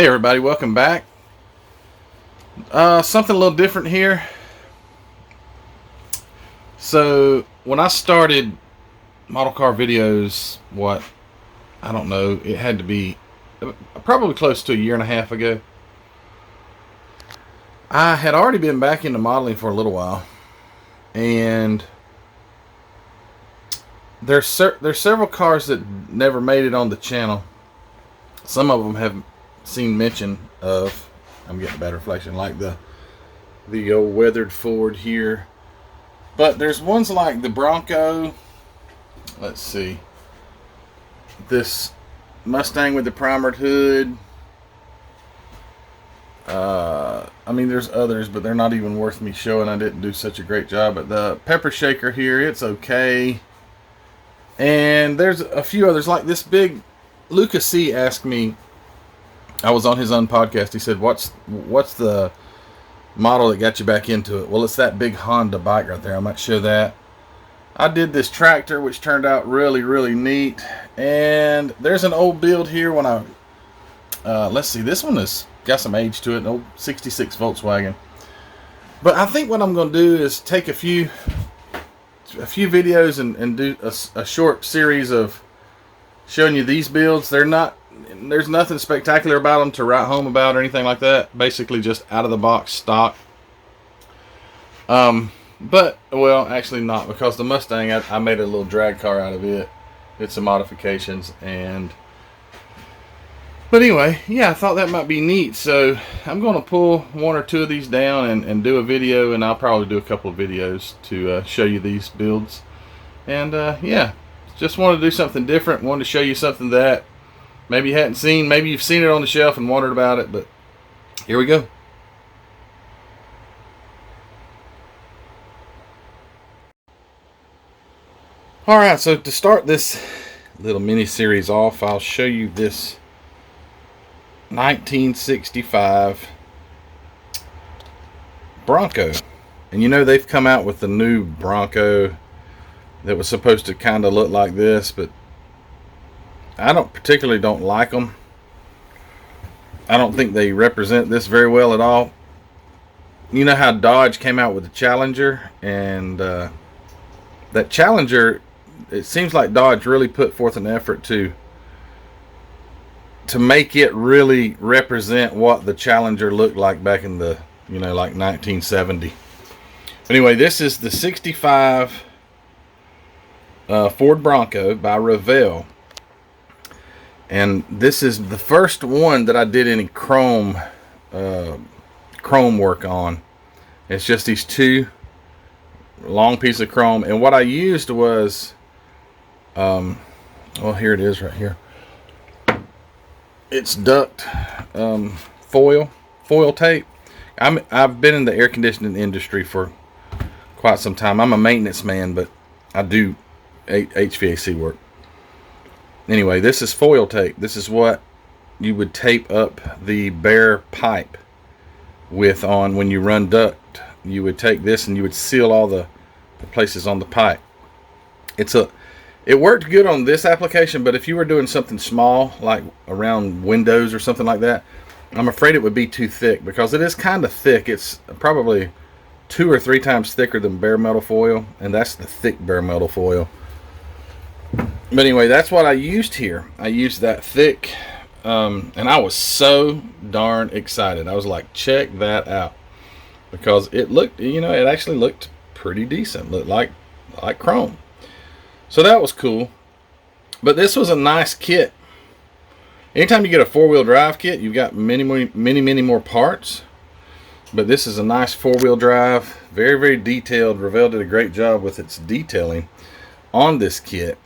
Hey everybody, welcome back. Something a little different here. So when I started model car videos, I don't know, it had to be probably close to a year and a half ago. I had already been back into modeling for a little while, and there's several cars that never made it on the channel. Some of them have seen mention of. I'm getting a bad reflection, like the old weathered Ford here. But there's ones like the Bronco. Let's see. This Mustang with the primered hood. I mean, there's others, but they're not even worth me showing. I didn't do such a great job. But the Pepper Shaker here, it's okay. And there's a few others, like this big. Lucas C. asked me, I was on his own podcast, he said, what's the model that got you back into it? Well, it's that big Honda bike right there. I might show that. I did this tractor, which turned out really, really neat. And there's an old build here when let's see, this one has got some age to it, an old 66 Volkswagen. But I think what I'm going to do is take a few videos and do a short series of showing you these builds. There's nothing spectacular about them to write home about or anything like that. Basically just out of the box stock. But, well, actually not, because the Mustang, I made a little drag car out of it. Did some modifications, but anyway, yeah, I thought that might be neat. So I'm going to pull one or two of these down and do a video, and I'll probably do a couple of videos to show you these builds. And yeah, just wanted to do something different. Wanted to show you something that maybe you hadn't seen. Maybe you've seen it on the shelf and wondered about it, but here we go. Alright, so to start this little mini series off, I'll show you this 1965 Bronco. And you know, they've come out with the new Bronco that was supposed to kind of look like this, but I particularly don't like them. I don't think they represent this very well at all. You know how Dodge came out with the Challenger, and that Challenger, it seems like Dodge really put forth an effort to make it really represent what the Challenger looked like back in the, like 1970. Anyway, this is the 65 Ford Bronco by Revell. And this is the first one that I did any chrome work on. It's just these two long pieces of chrome, and what I used was well, here it is right here. It's duct foil tape. I've been in the air conditioning industry for quite some time. I'm a maintenance man, but I do HVAC work. Anyway, this is foil tape. This is what you would tape up the bare pipe with on when you run duct. You would take this and you would seal all the places on the pipe. It worked good on this application, but if you were doing something small, like around windows or something like that, I'm afraid it would be too thick, because it is kind of thick. It's probably 2 or 3 times thicker than bare metal foil, and that's the thick bare metal foil. But anyway, that's what I used here. I used that thick, and I was so darn excited. I was like, check that out, because it looked, it actually looked pretty decent. Looked like chrome. So that was cool. But this was a nice kit. Anytime you get a 4-wheel drive kit, you've got many more parts. But this is a nice 4-wheel drive. Very, very detailed. Revell did a great job with its detailing on this kit.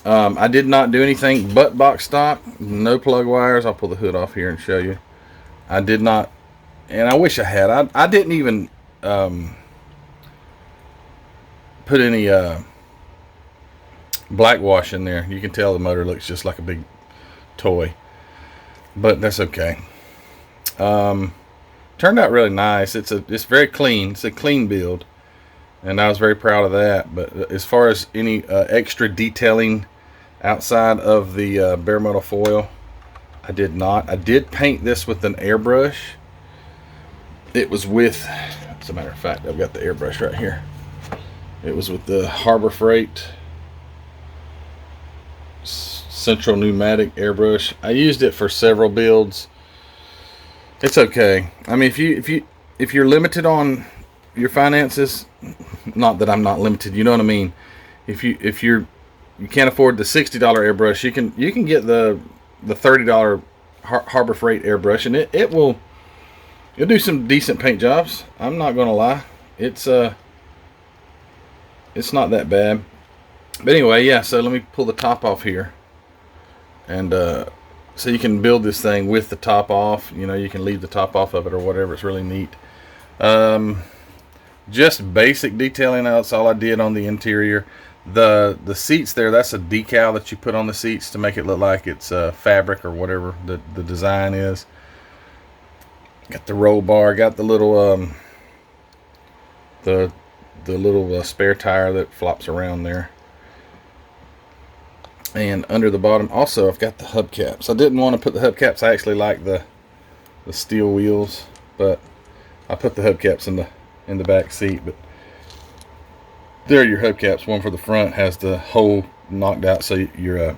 I did not do anything but box stock. No plug wires. I'll pull the hood off here and show you. I did not, and I wish I had. I didn't even put any black wash in there. You can tell the motor looks just like a big toy, but that's okay. Turned out really nice. It's very clean. It's a clean build, and I was very proud of that. But as far as any extra detailing outside of the bare metal foil, I did not. I did paint this with an airbrush. It was with, as a matter of fact, I've got the airbrush right here. It was with the Harbor Freight Central Pneumatic airbrush. I used it for several builds. It's okay. I mean, if you're limited on your finances, not that I'm not limited, you know what I mean. If you can't afford the $60 airbrush, you can get the $30 Harbor Freight airbrush, and it'll do some decent paint jobs. I'm not gonna lie. It's not that bad. But anyway, yeah, so let me pull the top off here. And so you can build this thing with the top off. You know, you can leave the top off of it or whatever. It's really neat. Just basic detailing. That's all I did on the interior. The seats there, that's a decal that you put on the seats to make it look like it's fabric or whatever the design is. Got the roll bar. Got the little the little spare tire that flops around there. And under the bottom, also, I've got the hubcaps. I didn't want to put the hubcaps. I actually like the steel wheels, but I put the hubcaps in the back seat. But there are your hubcaps. One for the front has the hole knocked out, so your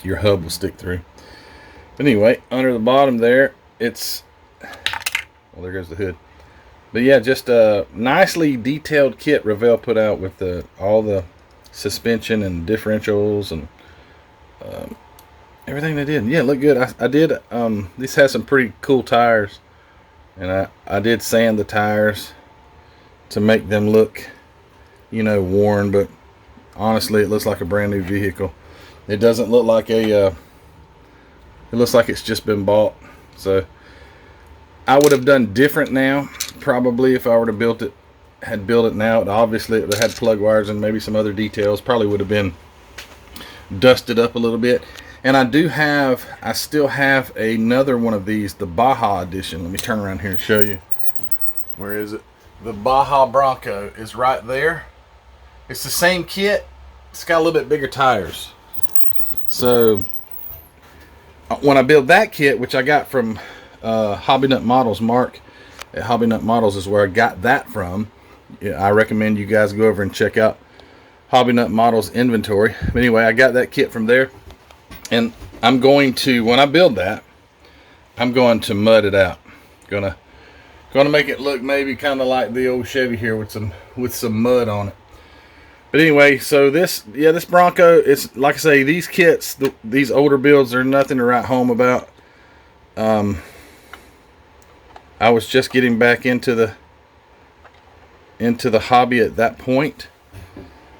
hub will stick through. But anyway, under the bottom there, it's, well, there goes the hood. But yeah, just a nicely detailed kit Revell put out with all the suspension and differentials and everything they did. Yeah, look good. I did. This has some pretty cool tires, and I did sand the tires to make them look, you know, worn. But honestly, it looks like a brand new vehicle. It doesn't look like it looks like it's just been bought. So I would have done different now, probably, if I were to had built it now. Obviously it would have had plug wires and maybe some other details. Probably would have been dusted up a little bit. And I still have another one of these, the Baja edition. Let me turn around here and show you. Where is it? The Baja Bronco is right there. It's the same kit. It's got a little bit bigger tires. So when I build that kit, which I got from Hobby Nut Models, Mark at Hobby Nut Models is where I got that from. Yeah, I recommend you guys go over and check out Hobby Nut Models inventory. But anyway, I got that kit from there, and I'm going to, when I build that, I'm going to mud it out. Gonna make it look maybe kind of like the old Chevy here with some mud on it. But anyway, so this Bronco, it's like I say, these kits, these older builds are nothing to write home about. I was just getting back into the hobby at that point,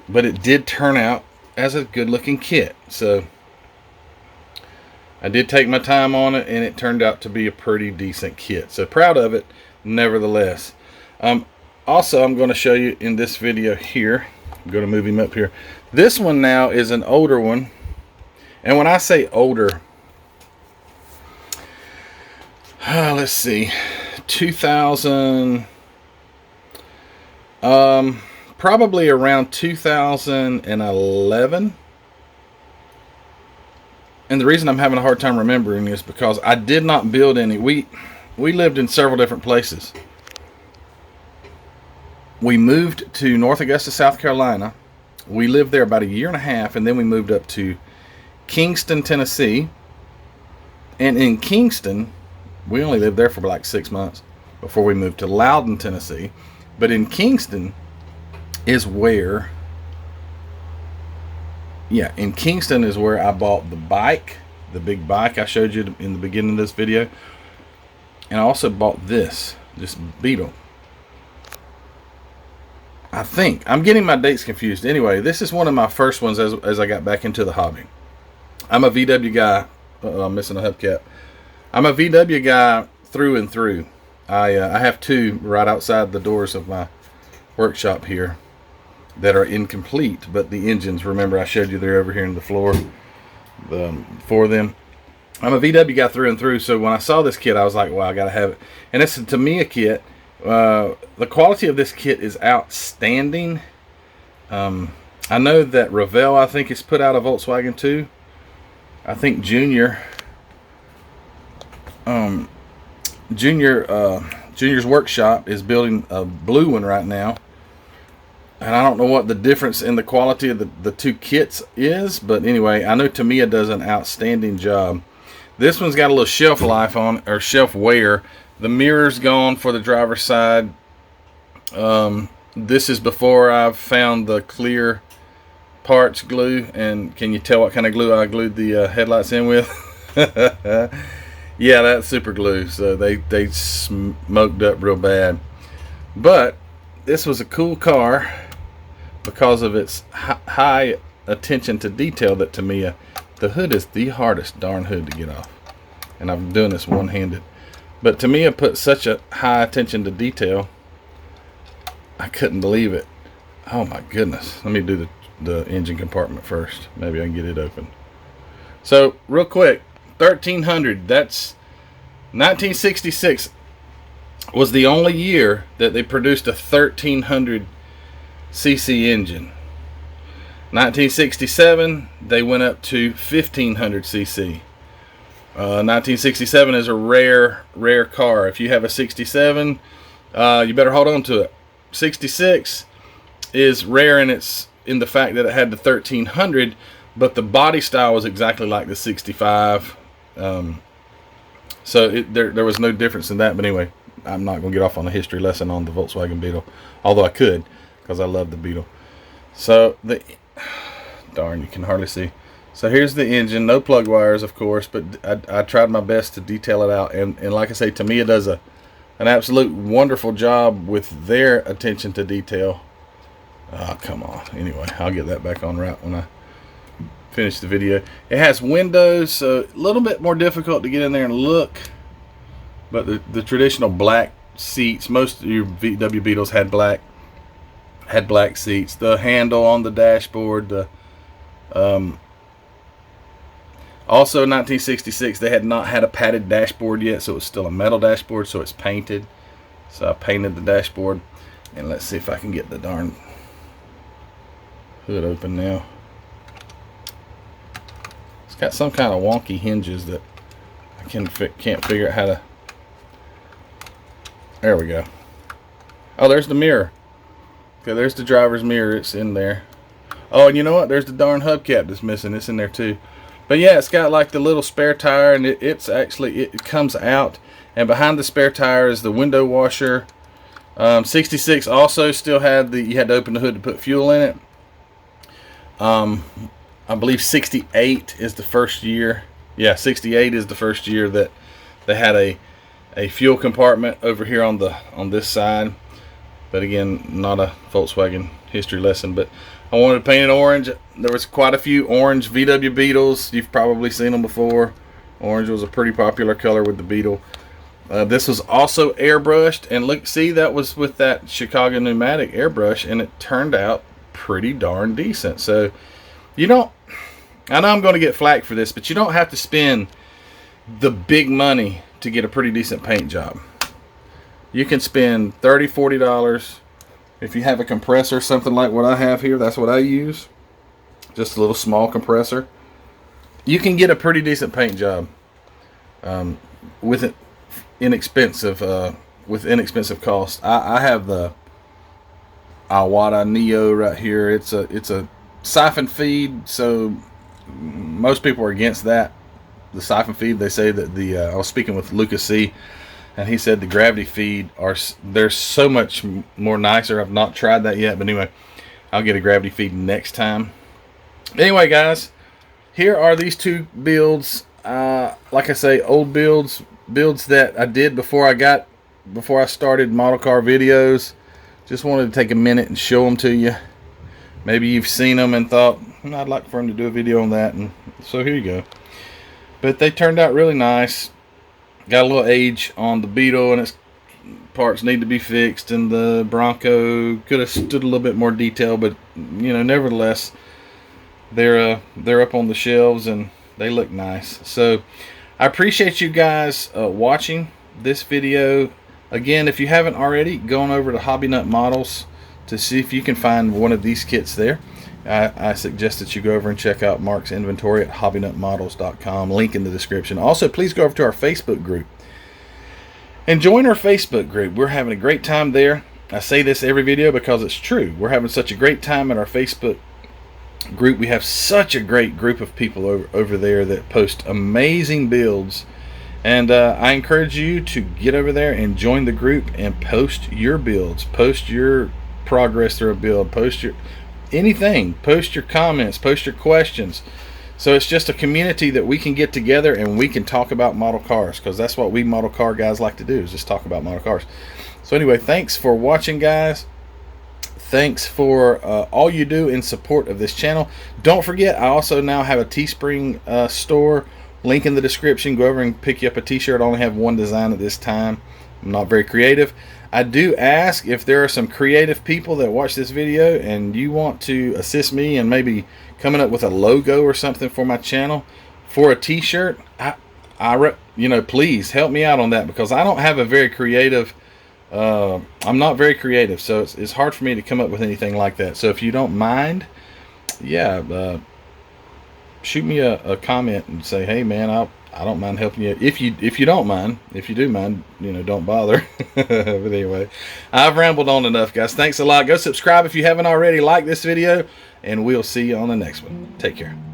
but it did turn out as a good looking kit. So I did take my time on it, and it turned out to be a pretty decent kit. So proud of it nevertheless. Also, I'm going to show you in this video here, I'm going to move him up here. This one now is an older one, and when I say older, let's see, 2000, probably around 2011. And the reason I'm having a hard time remembering is because I did not build any. We lived in several different places. We moved to North Augusta, South Carolina. We lived there about a year and a half, and then we moved up to Kingston, Tennessee. And in Kingston, we only lived there for like 6 months before we moved to Loudon, Tennessee. But in Kingston is where, in Kingston is where I bought the bike, the big bike I showed you in the beginning of this video. And I also bought this Beetle. I think I'm getting my dates confused. Anyway, this is one of my first ones as I got back into the hobby. I'm a VW guy. I'm missing a hubcap. I'm a VW guy through and through. I have two right outside the doors of my workshop here that are incomplete, but the engines, remember I showed you they're over here in the floor for them. I'm a VW guy through and through, so when I saw this kit, I was like, well, I gotta have it. And it's a Tamiya kit. The quality of this kit is outstanding. I know that Revell, I think, has put out a Volkswagen too. I think Junior Junior's workshop is building a blue one right now, and I don't know what the difference in the quality of the two kits is, but anyway, I know Tamiya does an outstanding job. This one's got a little shelf life on, or shelf wear. The mirror's gone for the driver's side. This is before I've found the clear parts glue, and can you tell what kind of glue I glued the headlights in with? Yeah, that's super glue, so they smoked up real bad. But this was a cool car because of its high attention to detail that Tamiya. The hood is the hardest darn hood to get off, and I'm doing this one-handed. But Tamiya put such a high attention to detail, I couldn't believe it. Oh my goodness. Let me do the engine compartment first. Maybe I can get it open. So real quick, 1300, that's 1966 was the only year that they produced a 1300 cc engine. 1967 they went up to 1500 cc. 1967 is a rare car. If you have a 67, you better hold on to it. 66 is rare in the fact that it had the 1300, but the body style was exactly like the 65. So there was no difference in that. But anyway, I'm not going to get off on a history lesson on the Volkswagen Beetle, although I could, because I love the Beetle. So darn, you can hardly see. So here's the engine, no plug wires, of course, but I tried my best to detail it out, and like I say, Tamiya does an absolute wonderful job with their attention to detail. Oh, come on. Anyway, I'll get that back on right when I finish the video. It has windows, so a little bit more difficult to get in there and look, but the traditional black seats, most of your VW Beetles had black seats. The handle on the dashboard, also in 1966 they had not had a padded dashboard yet, so it was still a metal dashboard, so it's painted. So I painted the dashboard, and let's see if I can get the darn hood open now. It's got some kind of wonky hinges that I can't figure out how to. There we go. Oh, there's the mirror. Okay, there's the driver's mirror. It's in there. Oh, and you know what? There's the darn hubcap that's missing. It's in there too. But yeah, it's got like the little spare tire, and it comes out, and behind the spare tire is the window washer. 66 also still had you had to open the hood to put fuel in it. I believe 68 is the first year. Yeah, 68 is the first year that they had a fuel compartment over here on this side. But again, not a Volkswagen history lesson, but I wanted to paint it orange. There was quite a few orange VW Beetles. You've probably seen them before. Orange was a pretty popular color with the Beetle. This was also airbrushed, and look, see, that was with that Chicago pneumatic airbrush, and it turned out pretty darn decent. So I know I'm going to get flack for this, but you don't have to spend the big money to get a pretty decent paint job. You can spend $30-$40 if you have a compressor, something like what I have here. That's what I use, just a little small compressor. You can get a pretty decent paint job with inexpensive cost. I have the Iwata Neo right here. It's a siphon feed, so most people are against that. The siphon feed, they say that I was speaking with Lucas C, and he said the gravity feed they're so much more nicer. I've not tried that yet, but anyway, I'll get a gravity feed next time. Anyway, guys, here are these two builds. Like I say, old builds that I did before I started model car videos. Just wanted to take a minute and show them to you. Maybe you've seen them and thought, I'd like for him to do a video on that, and so here you go. But they turned out really nice. Got a little age on the Beetle, and its parts need to be fixed, and the Bronco could have stood a little bit more detail, but nevertheless, they're up on the shelves and they look nice. So I appreciate you guys watching this video. Again, if you haven't already, go on over to Hobby Nut Models to see if you can find one of these kits there. I suggest that you go over and check out Mark's inventory at hobbynutmodels.com. Link in the description. Also, please go over to our Facebook group and join our Facebook group. We're having a great time there. I say this every video because it's true. We're having such a great time in our Facebook group. We have such a great group of people over there that post amazing builds. And I encourage you to get over there and join the group and post your builds. Post your progress through a build. Post your anything. Post your comments. Post your questions. So it's just a community that we can get together and we can talk about model cars, because that's what we model car guys like to do, is just talk about model cars. So anyway, thanks for watching, guys. Thanks for all you do in support of this channel. Don't forget, I also now have a Teespring store. Link in the description. Go over and pick you up a t-shirt. I only have one design at this time. I'm not very creative. I do ask if there are some creative people that watch this video and you want to assist me in maybe coming up with a logo or something for my channel for a t-shirt. You know, please help me out on that, because I don't have a very creative. I'm not very creative, so it's hard for me to come up with anything like that. So if you don't mind, yeah, shoot me a comment and say, hey man, I don't mind helping you. If you don't mind, if you do mind, you know, don't bother. But anyway, I've rambled on enough, guys. Thanks a lot. Go subscribe if you haven't already. Like this video, and we'll see you on the next one. Take care.